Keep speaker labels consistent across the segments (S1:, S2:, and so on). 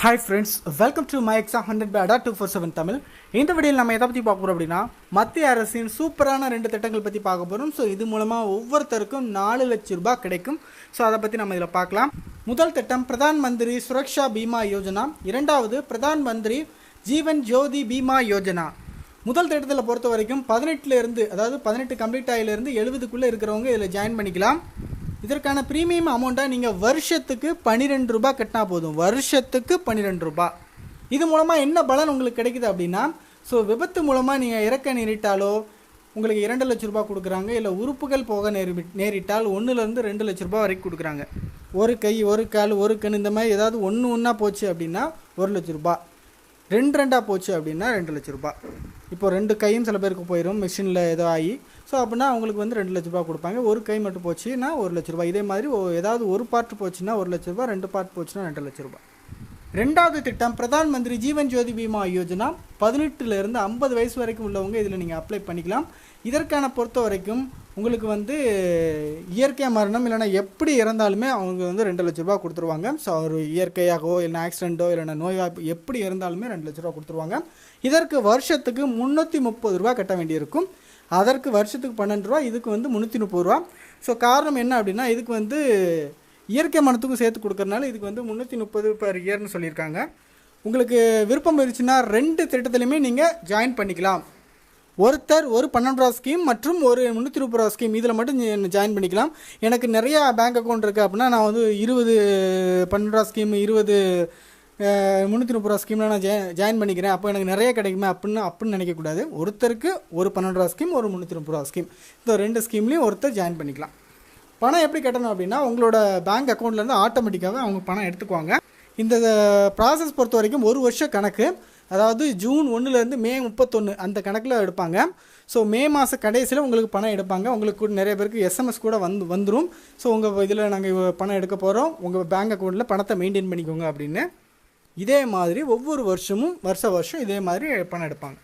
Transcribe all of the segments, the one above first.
S1: Hi friends, welcome to my exam 100 by ADA 247 Tamil. இந்த வீடியோவில் நம்ம எதை பற்றி பார்க்க போகிறோம் அப்படின்னா மத்திய அரசின் சூப்பரான 2 திட்டங்கள் பற்றி பார்க்க போகிறோம். ஸோ இது மூலமாக ஒவ்வொருத்தருக்கும் 4 லட்சம் ரூபாய் கிடைக்கும். ஸோ அதை பற்றி நம்ம இதில் பார்க்கலாம். முதல் திட்டம் பிரதான் மந்திரி சுரக்ஷா பீமா யோஜனா, இரண்டாவது பிரதான் மந்திரி ஜீவன் ஜோதி பீமா யோஜனா. முதல் திட்டத்தில் பொறுத்த வரைக்கும் 18 அதாவது 18 கம்ப்ளீட் ஆகிலேருந்து 70க்குள்ளே இருக்கிறவங்க இதில் ஜாயின் பண்ணிக்கலாம். இதற்கான ப்ரீமியம் அமௌண்ட்டாக நீங்கள் வருஷத்துக்கு 12 ரூபாய் கட்டினா போதும். வருஷத்துக்கு 12 ரூபாய். இது மூலமாக என்ன பலன் உங்களுக்கு கிடைக்குது அப்படின்னா, ஸோ விபத்து மூலமாக நீங்கள் இறக்க நேரிட்டாலோ உங்களுக்கு 2 லட்ச ரூபாய் கொடுக்குறாங்க. இல்லை உறுப்புகள் போக நேரிட்டால் 1லேருந்து 2 லட்ச ரூபாய் வரைக்கும் கொடுக்குறாங்க. ஒரு கை, ஒரு கால், ஒரு கண், இந்த மாதிரி ஏதாவது ஒன்றா போச்சு அப்படின்னா 1 லட்ச ரூபாய். 2 போச்சு அப்படின்னா 2 லட்ச ரூபாய். இப்போ 2 கையும் சில பேருக்கு போயிடும் மிஷினில் ஏதோ ஆகி. ஸோ அப்படின்னா அவங்களுக்கு வந்து 2 லட்ச ரூபாய் கொடுப்பாங்க. ஒரு கை மட்டும் போச்சுன்னா 1 லட்ச ரூபாய். இதே மாதிரி ஏதாவது ஒரு பார்ட் போச்சுன்னா 1 லட்ச ரூபாய், 2 பார்ட் போச்சுன்னா 2 லட்ச ரூபாய். ரெண்டாவது திட்டம் பிரதான் மந்திரி ஜீவன் ஜோதி பீமா யோஜனா. 18லேருந்து 50 வயசு வரைக்கும் உள்ளவங்க இதில் நீங்கள் அப்ளை பண்ணிக்கலாம். இதற்கான பொறுத்த வரைக்கும் உங்களுக்கு வந்து இயற்கை மரணம் இல்லைனா எப்படி இறந்தாலுமே அவங்க வந்து 2 லட்ச ரூபா கொடுத்துருவாங்க. ஸோ ஒரு இயற்கையாகவோ இல்லைனா ஆக்சிடெண்ட்டோ இல்லைனா நோயாக எப்படி இருந்தாலுமே 2 லட்ச ரூபா கொடுத்துருவாங்க. இதற்கு வருஷத்துக்கு 330 ரூபா கட்ட வேண்டியிருக்கும். அதற்கு வருஷத்துக்கு 12 ரூபா, இதுக்கு வந்து 330 ரூபா. ஸோ காரணம் என்ன அப்படின்னா, இதுக்கு வந்து இயற்கை மரணத்துக்கும் சேர்த்து கொடுக்கறனால இதுக்கு வந்து 330 per இயர்னு சொல்லியிருக்காங்க. உங்களுக்கு விருப்பம் இருந்துச்சுன்னா 2 திட்டத்துலையுமே நீங்கள் ஜாயின் பண்ணிக்கலாம். ஒருத்தர் ஒரு 12 ரூபா ஸ்கீம் மற்றும் ஒரு 330 ரூபா ஸ்கீம் இதில் மட்டும் ஜாயின் பண்ணிக்கலாம். எனக்கு நிறையா பேங்க் அக்கௌண்ட் இருக்குது அப்படின்னா நான் வந்து 20 12 ரூபா ஸ்கீம், 20 330 ரூபா ஸ்கீமில் நான் ஜாயின் பண்ணிக்கிறேன், அப்போ எனக்கு நிறைய கிடைக்குமே அப்படின்னு நினைக்கக்கூடாது. ஒருத்தருக்கு ஒரு 12 ரூபா ஸ்கீம், ஒரு 330 ரூபா ஸ்கீம், இந்த 2 ஸ்கீம்லேயும் ஒருத்தர் ஜாயின் பண்ணிக்கலாம். பணம் எப்படி கட்டணும் அப்படின்னா, உங்களோட பேங்க் அக்கௌண்ட்லேருந்து ஆட்டோமேட்டிக்காகவே அவங்க பணம் எடுத்துக்குவாங்க. இந்த ப்ராசஸ் பொறுத்த வரைக்கும் 1 வருஷம் கணக்கு, அதாவது ஜூன் 1லேருந்து மே 31 அந்த கணக்கில் எடுப்பாங்க. ஸோ மே மாத கடைசியில் உங்களுக்கு பணம் எடுப்பாங்க. உங்களுக்கு கூட நிறைய பேருக்கு எஸ்எம்எஸ் கூட வந்துடும். ஸோ உங்கள் இதில் நாங்கள் பணம் எடுக்க போகிறோம், உங்கள் பேங்க் அக்கௌண்ட்டில் பணத்தை மெயின்டைன் பண்ணிக்கோங்க அப்படின்னு. இதே மாதிரி ஒவ்வொரு வருஷமும் வருஷம் இதே மாதிரி பணம் எடுப்பாங்க.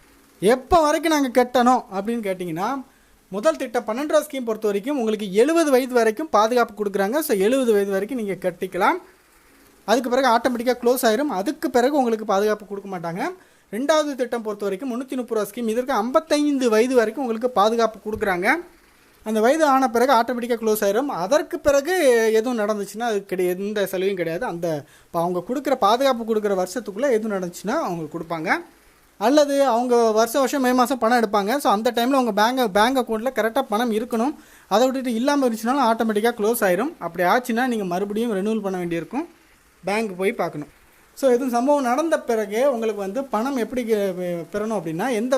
S1: எப்போ வரைக்கும் நாங்கள் கட்டணும் அப்படின்னு கேட்டிங்கன்னா, முதல் திட்டம் 12 ரூபா ஸ்கீம் பொறுத்த வரைக்கும் உங்களுக்கு 70 வயது வரைக்கும் பாதுகாப்பு கொடுக்குறாங்க. ஸோ 70 வயது வரைக்கும் நீங்கள் கட்டிக்கலாம். அதுக்கு பிறகு ஆட்டோமேட்டிக்காக க்ளோஸ் ஆயிரும். அதுக்கு பிறகு உங்களுக்கு பாதுகாப்பு கொடுக்க மாட்டாங்க. ரெண்டாவது திட்டம் பொறுத்த வரைக்கும் 330 ரூபா ஸ்கீம், இதற்கு 55 வயது வரைக்கும் உங்களுக்கு பாதுகாப்பு கொடுக்குறாங்க. அந்த வயது ஆன பிறகு ஆட்டோமேட்டிக்காக க்ளோஸ் ஆயிரும். அதற்கு பிறகு எதுவும் நடந்துச்சுன்னா அது கிடையாது, எந்த செலவும் கிடையாது. அந்த இப்போ அவங்க கொடுக்குற பாதுகாப்பு கொடுக்குற வருஷத்துக்குள்ளே எதுவும் நடந்துச்சுன்னா அவங்க கொடுப்பாங்க. அல்லது அவங்க வருஷம் மே மாதம் பணம் எடுப்பாங்க. ஸோ அந்த டைமில் உங்கள் பேங்க் அக்கௌண்ட்டில் கரெக்டாக பணம் இருக்கணும். அதை விட்டுட்டு இல்லாமல் இருந்துச்சுனாலும் ஆட்டோமேட்டிக்காக க்ளோஸ் ஆயிரும். அப்படி ஆச்சுன்னா நீங்கள் மறுபடியும் ரெனியூவல் பண்ண வேண்டியிருக்கும், பேங்க் போய் பார்க்கணும். ஸோ எதுவும் சம்பவம் நடந்த பிறகு உங்களுக்கு வந்து பணம் எப்படி பெறணும் அப்படின்னா, எந்த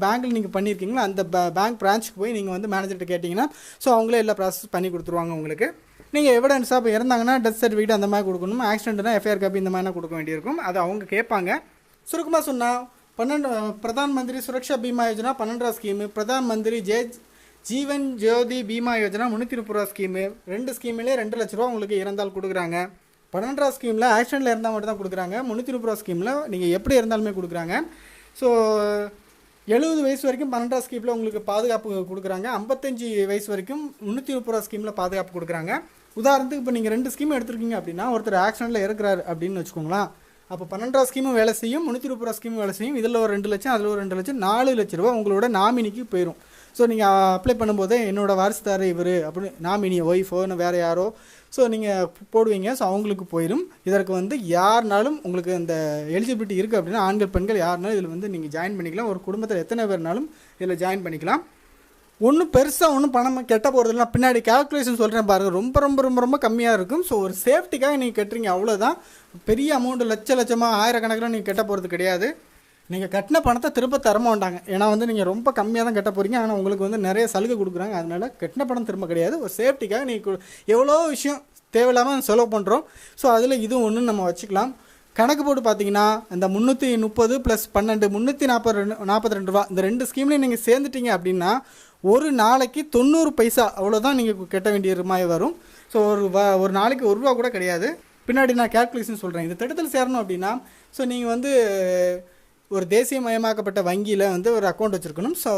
S1: பேங்க்கில் நீங்கள் பண்ணியிருக்கீங்களோ அந்த பேங்க் பிரான்ச்சுக்கு போய் நீங்கள் வந்து மேனேஜர்கிட்ட கேட்டிங்கன்னா ஸோ அவங்களே எல்லா ப்ராசஸ் பண்ணி கொடுத்துருவாங்க உங்களுக்கு. நீங்கள் எவிடன்ஸாக இப்போ இறந்தாங்கன்னா டெத் சர்டிஃபிகேட் அந்த மாதிரி கொடுக்கணும், ஆக்சிடென்ட்னா எஃப்ஐஆர் காப்பி இந்த மாதிரினா கொடுக்க வேண்டியிருக்கும். அது அவங்க கேட்பாங்க. சுருக்கமாக சொன்னால் பிரதான் மந்திரி சுரக்ஷா பீமா யோஜனா 12 ரூபா ஸ்கீமு, பிரதான் மந்திரி ஜீவன் ஜோதி பீமா யோஜனா 330 ரூபா ஸ்கீமு. 2 ஸ்கீம்லேயே 2 லட்ச ரூபா உங்களுக்கு இறந்தால் கொடுக்குறாங்க. 12 ரூபா ஸ்கீமில் ஆக்சிடென்ட்டில் இருந்தால் மட்டும் தான் கொடுக்குறாங்க. 330 ரூபா ஸ்கீமில் நீங்கள் எப்படி இருந்தாலுமே கொடுக்குறாங்க. ஸோ 70 வயசு வரைக்கும் 12 ரூபா ஸ்கீமில் உங்களுக்கு பாதுகாப்பு கொடுக்குறாங்க. 55 வயசு வரைக்கும் 330 ரூபா ஸ்கீமில் பாதுகாப்பு கொடுக்குறாங்க. உதாரணத்துக்கு இப்போ நீங்கள் 2 ஸ்கீம் எடுத்துருக்கீங்க அப்படின்னா, ஒருத்தர் ஆக்சிடென்ட்டில் இருக்கிறார் அப்படின்னு வச்சுக்கோங்களேன். அப்போ 12 ரூபா ஸ்கீமும் வேலை செய்யும், 330 ரூபா ஸ்கீமும் வேலை செய்யும். இதில் ஒரு 2 லட்சம், அதில் ஒரு 2 லட்சம், 4 லட்ச ரூபா உங்களோட நாமினிக்கு போயிடும். ஸோ நீங்கள் அப்ளை பண்ணும்போதே என்னோடய வாரிசுதார் இவர் அப்படின்னு நாமினி ஒய்ஃபோ இல்லை வேறு யாரோ ஸோ நீங்கள் போடுவீங்க. ஸோ அவங்களுக்கு போயிடும். இதற்கு வந்து யாருனாலும் உங்களுக்கு அந்த எலிஜிபிலிட்டி இருக்குது அப்படின்னா, ஆண்கள் பெண்கள் யாருனாலும் இதில் வந்து நீங்கள் ஜாயின் பண்ணிக்கலாம். ஒரு குடும்பத்தில் எத்தனை பேர்னாலும் இதில் ஜாயின் பண்ணிக்கலாம். ஒன்றும் பெருசாக ஒன்றும் பணம் கெட்ட போகிறதுல பின்னாடி கேல்குலேஷன் சொல்கிறேன் பாருங்கள், ரொம்ப ரொம்ப ரொம்ப ரொம்ப கம்மியாக இருக்கும். ஸோ ஒரு சேஃப்டிக்காக நீங்கள் கட்டுறீங்க, அவ்வளோதான். பெரிய அமௌண்ட்டு லட்சமாக 1000 கணக்கில் நீங்கள் கட்ட போகிறது கிடையாது. நீங்கள் கட்டின பணத்தை திரும்ப தர மாட்டாங்க. ஏன்னா வந்து நீங்கள் ரொம்ப கம்மியாக தான் கட்ட போகிறீங்க. ஆனால் உங்களுக்கு வந்து நிறைய சலுகை கொடுக்குறாங்க. அதனால் கட்டின பணம் திரும்ப கிடையாது. ஒரு சேஃப்டிக்காக நீங்கள் எவ்வளோ விஷயம் தேவையில்லாமல் செலவு பண்ணுறோம். ஸோ அதில் இதுவும் ஒன்று நம்ம வச்சுக்கலாம். கணக்கு போட்டு பார்த்தீங்கன்னா இந்த 330 + 12 342 ரூபா, இந்த 2 ஸ்கீம்லேயும் நீங்கள் சேர்ந்துட்டீங்க அப்படின்னா ஒரு நாளைக்கு 90 பைசா அவ்வளோதான் நீங்கள் கட்ட வேண்டிய மாதிரி வரும். ஸோ ஒரு நாளைக்கு 1 ரூபா கூட கிடையாது. பின்னாடி நான் கேல்குலேஷன் சொல்கிறேன். இந்த திட்டத்தில் சேரணும் அப்படின்னா ஸோ நீங்கள் வந்து ஒரு தேசியமயமாக்கப்பட்ட வங்கியில் வந்து ஒரு அக்கௌண்ட் வச்சுருக்கணும். ஸோ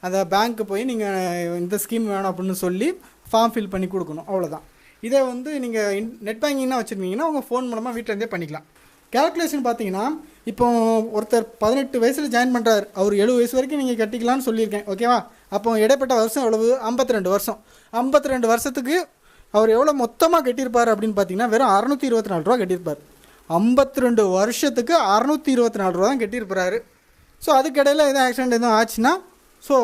S1: அந்த பேங்க்கு போய் நீங்கள் இந்த ஸ்கீம் வேணும் அப்படின்னு சொல்லி ஃபார்ம் ஃபில் பண்ணி கொடுக்கணும், அவ்வளோதான். இதை வந்து நீங்கள் நெட் பேங்கிங்னா வச்சுருந்தீங்கன்னா உங்கள் ஃபோன் மூலமாக வீட்டிலேருந்தே பண்ணிக்கலாம். கேல்குலேஷன் பார்த்தீங்கன்னா இப்போ ஒருத்தர் 18 வயசில் ஜாயின் பண்ணுறாரு, அவர் 70 வயசு வரைக்கும் நீங்கள் கட்டிக்கலாம்னு சொல்லியிருக்கேன், ஓகேவா? அப்போ இடைப்பட்ட வருஷம் எவ்வளவு? 52 வருஷம். 52 வருஷத்துக்கு அவர் எவ்வளோ மொத்தமாக கட்டியிருப்பார் அப்படின்னு பார்த்தீங்கன்னா வெறும் 624 ரூபா கட்டியிருப்பார். 52 வருஷத்துக்கு 624 ரூபா தான் கட்டியிருப்பாரு. ஸோ அதுக்கிடையில் எதுவும் ஆக்சிடென்ட் எதுவும் ஆச்சுன்னா, ஸோ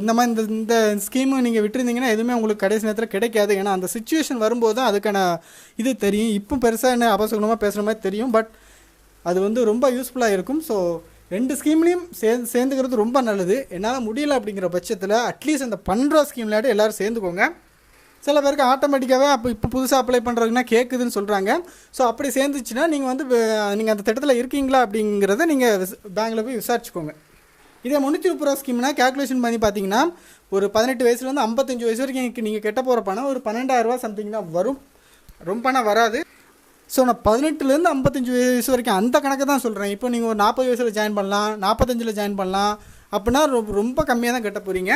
S1: இந்த மாதிரி இந்த ஸ்கீமு நீங்கள் விட்டுருந்தீங்கன்னா எதுவுமே உங்களுக்கு கடைசி நேரத்தில் கிடைக்காது. ஏன்னா அந்த சுச்சுவேஷன் வரும்போது தான் அதுக்கான இது தெரியும். இப்போ பெருசாக என்ன அபசகுணமாக பேசுகிற மாதிரி தெரியும், பட் அது வந்து ரொம்ப யூஸ்ஃபுல்லாக இருக்கும். ஸோ 2 ஸ்கீம்லேயும் சேர்ந்துக்கிறது ரொம்ப நல்லது. என்னால் முடியல அப்படிங்கிற பட்சத்தில் அட்லீஸ்ட் அந்த பண்ணுற ஸ்கீம்லாட்டு எல்லோரும் சேர்ந்துக்கோங்க. சில பேருக்கு ஆட்டோமேட்டிக்காகவே இப்போ புதுசாக அப்ளை பண்ணுறதுக்குன்னா கேட்குதுன்னு சொல்கிறாங்க. ஸோ அப்படி சேர்ந்துச்சுன்னா நீங்கள் வந்து நீங்கள் அந்த திட்டத்தில் இருக்கீங்களா அப்படிங்கிறத நீங்கள் பேங்கில் போய் விசாரிச்சுக்கோங்க. இதே 330 ரூபா ஸ்கீம்னா கேல்குலேஷன் பண்ணி பார்த்தீங்கன்னா ஒரு 18 வயசுலேருந்து 55 வயசு வரைக்கும் நீங்கள் கெட்ட போகிற பணம் ஒரு 12,000 ரூபா சம்திங் தான் வரும், ரொம்ப பணம் வராது. ஸோ நான் 18லேருந்து 55 வயசு வரைக்கும் அந்த கணக்கு தான் சொல்கிறேன். இப்போ நீங்கள் ஒரு 40 வயசில் ஜாயின் பண்ணலாம், 45 ஜாயின் பண்ணலாம், அப்படின்னா ரொம்ப கம்மியாக தான் கட்ட போகிறீங்க.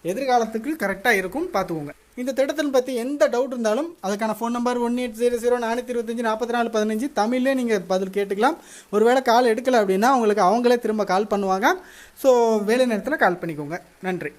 S1: எதிர்காலத்துக்கு கரெக்டாக இருக்கும், பார்த்துக்கோங்க. இந்த திட்டத்தை பற்றி எந்த டவுட் இருந்தாலும் அதுக்கான ஃபோன் நம்பர் 1800-425-4415 தமிழ்லேயே நீங்கள் பதில் கேட்டுக்கலாம். ஒருவேளை கால் எடுக்கலை அப்படின்னா அவங்களே திரும்ப கால் பண்ணுவாங்க. ஸோ வேலை நேரத்தில் கால் பண்ணிக்கோங்க. நன்றி.